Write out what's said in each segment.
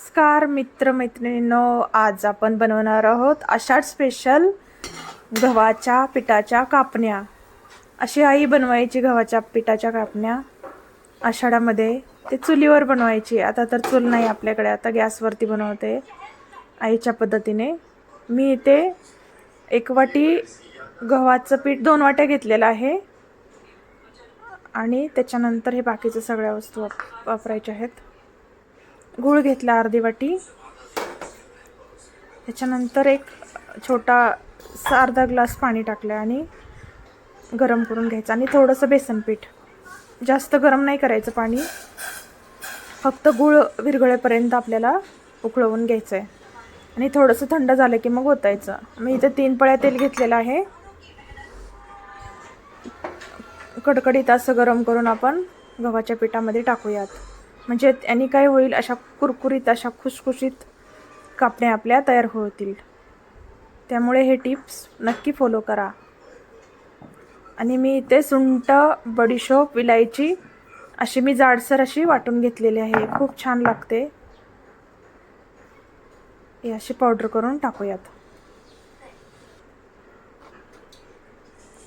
नमस्कार मित्रमैत्रिणींनो, आज आपण बनवणार आहोत आषाढ स्पेशल गव्हाच्या पिठाच्या कापण्या। अशी आई बनवायची गव्हाच्या पिठाच्या कापण्या आषाढामध्ये। ते चुलीवर बनवायची। आता तर चूल नाही आपल्याकडे, आता गॅसवरती बनवते आईच्या पद्धतीने। मी इथे 1 वाटी गव्हाचं पीठ 2 वाट्या घेतलेलं आहे आणि त्याच्यानंतर हे बाकीचे सगळ्या वस्तू वापरायच्या आहेत। गूळ घेतला अर्धी वाटी, त्याच्यानंतर एक छोटा अर्धा ग्लास पाणी टाकलं आणि गरम करून घ्यायचं आणि थोडंसं बेसन पीठ। जास्त गरम नाही करायचं पाणी, फक्त गूळ विरघळेपर्यंत आपल्याला उकळवून घ्यायचं आहे आणि थोडंसं थंड झालं की मग ओतायचं। मी इथे 3 पळ्या तेल घेतलेलं आहे। कडकडीत असं गरम करून आपण गव्हाच्या पिठामध्ये टाकूयात, म्हणजे याने काय होईल, अशा कुरकुरीत अशा खुसखुशीत कापण्या आपल्या तयार होतील। त्यामुळे हे टिप्स नक्की फॉलो करा। आणि मी इथे सुंठ, बडीशोप, विलायची अशी मी जाडसर अशी वाटून घेतलेली आहे। खूप छान लागते। हे अशी पावडर करून टाकूयात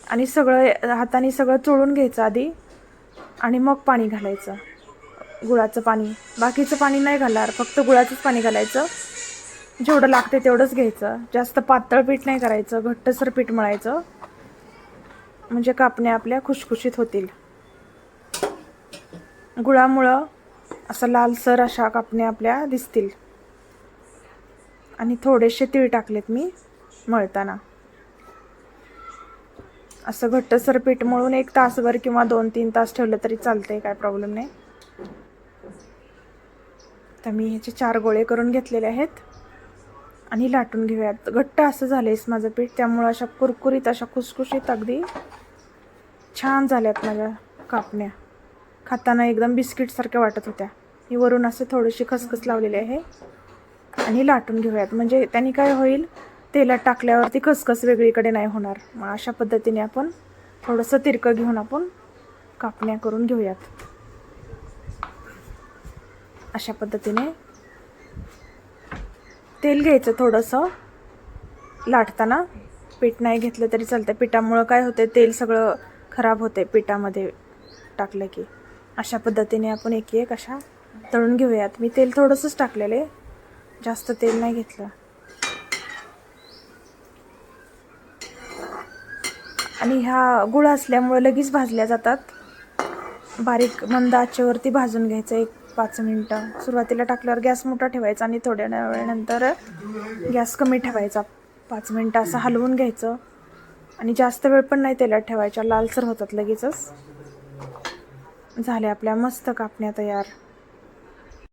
आणि सगळं हाताने सगळं चोळून घ्यायचं आधी आणि मग पाणी घालायचं, गुळाचं पाणी। बाकीचं पाणी नाही घालणार, फक्त गुळाचंच पाणी घालायचं। जेवढं लागते तेवढंच घ्यायचं। जास्त पातळ पीठ नाही करायचं, घट्टसर पीठ मळायचं, म्हणजे कापण्या आपल्या खुशखुशीत होतील। गुळामुळं असं लालसर अशा कापण्या आपल्या दिसतील। आणि थोडेसे तीळ टाकलेत मी मळताना। असं घट्टसर पीठ मळून 1 तासभर किंवा 2-3 तास ठेवलं तरी चालतंय, काय प्रॉब्लेम नाही। तर मी ह्याचे 4 गोळे करून घेतलेले आहेत आणि लाटून घेऊयात। घट्ट असं झालंय माझं पीठ, त्यामुळे अशा कुरकुरीत अशा खुसखुशीत अगदी छान झाल्यात माझ्या कापण्या। खाताना एकदम बिस्किट सारख्या वाटत होत्या। मी वरून असं थोडीशी खसखस लावलेली आहे आणि लाटून घेऊयात, म्हणजे त्यांनी काय होईल, तेलात टाकल्यावरती खसखस वेगळीकडे नाही होणार। मग अशा पद्धतीने आपण थोडंसं तिरकं घेऊन आपण कापण्या करून घेऊयात। अशा पद्धतीने तेल घ्यायचं थोडंसं लाटताना। पीठ नाही घेतलं तरी चालतं, पिठामुळं काय होते, तेल सगळं खराब होते पिठामध्ये टाकलं की। अशा पद्धतीने आपण एक अशा तळून घेऊयात। मी तेल थोडंसंच टाकलेले, जास्त तेल नाही घेतलं। आणि ह्या गुळ असल्यामुळे लगेच भाजल्या जातात। बारीक मंद आचेवरती भाजून घ्यायचं 1-5 मिनिटं। सुरुवातीला टाकल्यावर गॅस मोठा ठेवायचा आणि थोड्या वेळानंतर गॅस कमी ठेवायचा। 5 मिनिटं असं हलवून घ्यायचं आणि जास्त वेळ पण नाही तेलात ठेवायच्या, लालसर होतात लगेचच। झाल्या आपल्या मस्त कापण्या तयार।